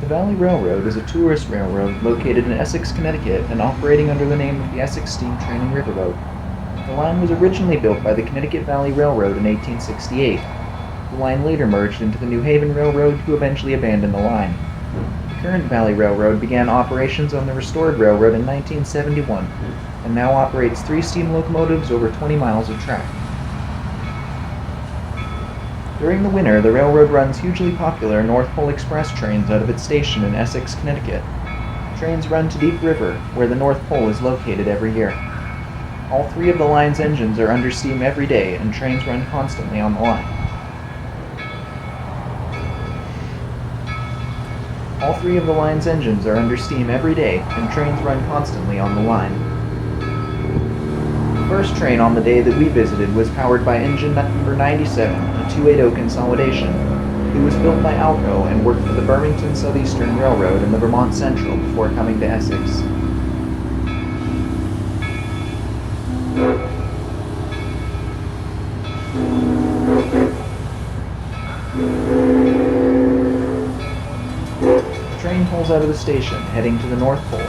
The Valley Railroad is a tourist railroad located in Essex, Connecticut, and operating under the name of the Essex Steam Train and Riverboat. The line was originally built by the Connecticut Valley Railroad in 1868. The line later merged into the New Haven Railroad, who eventually abandoned the line. The current Valley Railroad began operations on the restored railroad in 1971, and now operates 3 steam locomotives over 20 miles of track. During the winter, the railroad runs hugely popular North Pole Express trains out of its station in Essex, Connecticut. Trains run to Deep River, where the North Pole is located every year. All 3 of the line's engines are under steam every day, and trains run constantly on the line. All 3 of the line's engines are under steam every day, and trains run constantly on the line. The first train on the day that we visited was powered by engine number 97, a 280 consolidation. It was built by Alco and worked for the Burlington Southeastern Railroad and the Vermont Central before coming to Essex. The train pulls out of the station, heading to the North Pole.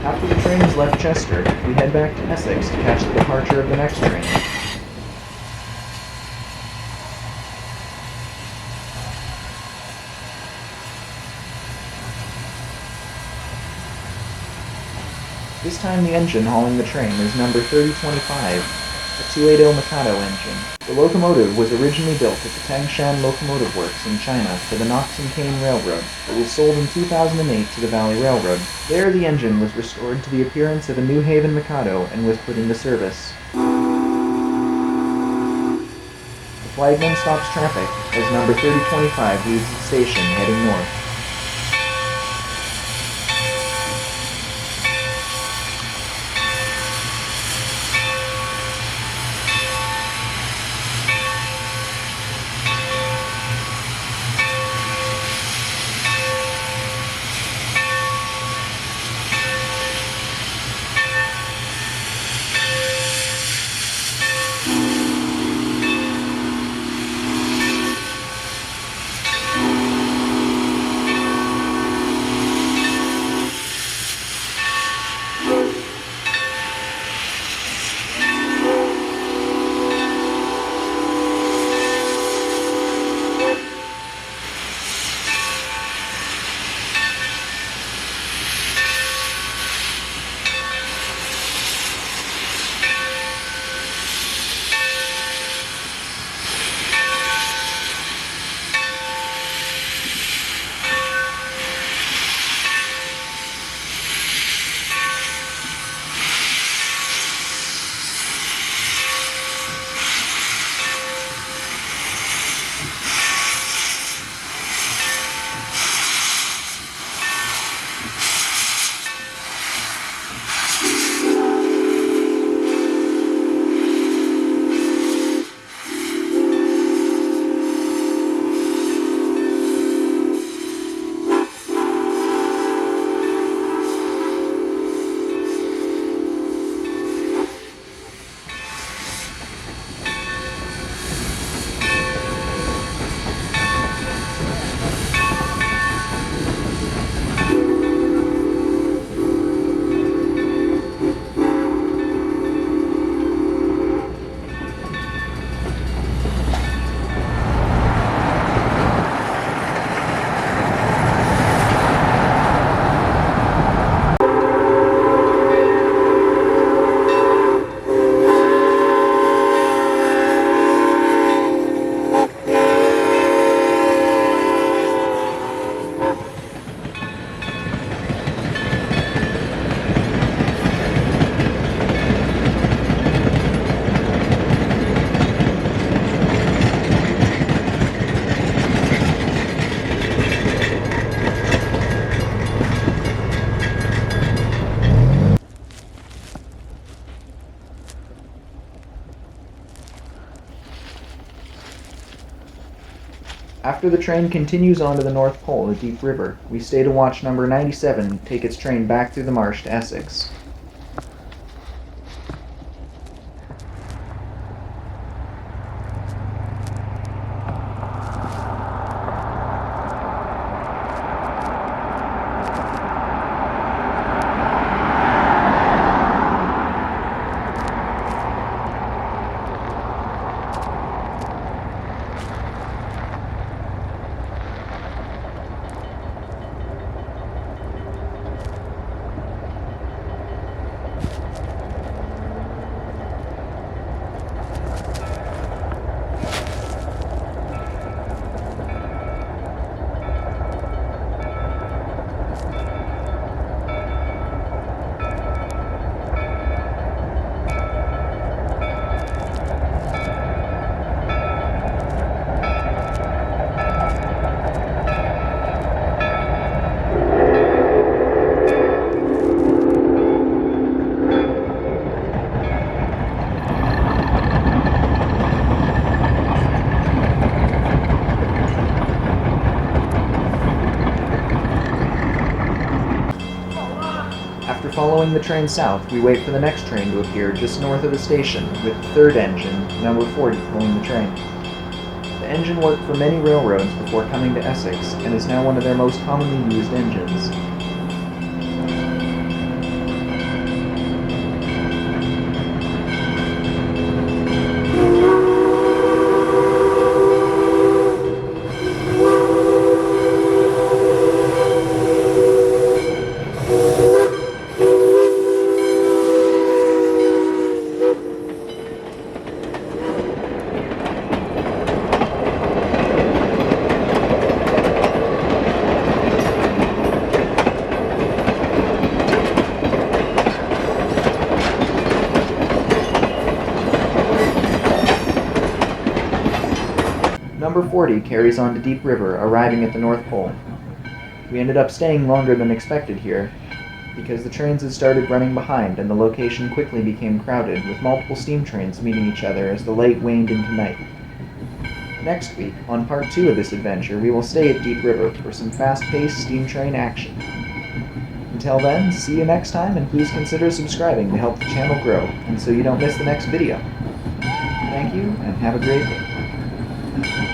After the trains left Chester, we head back to Essex to catch the departure of the next train. This time the engine hauling the train is number 3025, a 280 Mikado engine. The locomotive was originally built at the Tangshan Locomotive Works in China for the Knox and Kane Railroad, but was sold in 2008 to the Valley Railroad. There the engine was restored to the appearance of a New Haven Mikado and was put into service. The flagman stops traffic as number 3025 leaves the station heading north. After the train continues on to the North Pole at Deep River, we stay to watch number 97 take its train back through the marsh to Essex. After following the train south, we wait for the next train to appear just north of the station, with the third engine, number 40, pulling the train. The engine worked for many railroads before coming to Essex, and is now one of their most commonly used engines. Number 40 carries on to Deep River, arriving at the North Pole. We ended up staying longer than expected here, because the trains had started running behind and the location quickly became crowded, with multiple steam trains meeting each other as the light waned into night. Next week, on part 2 of this adventure, we will stay at Deep River for some fast-paced steam train action. Until then, see you next time, and please consider subscribing to help the channel grow, and so you don't miss the next video. Thank you, and have a great day.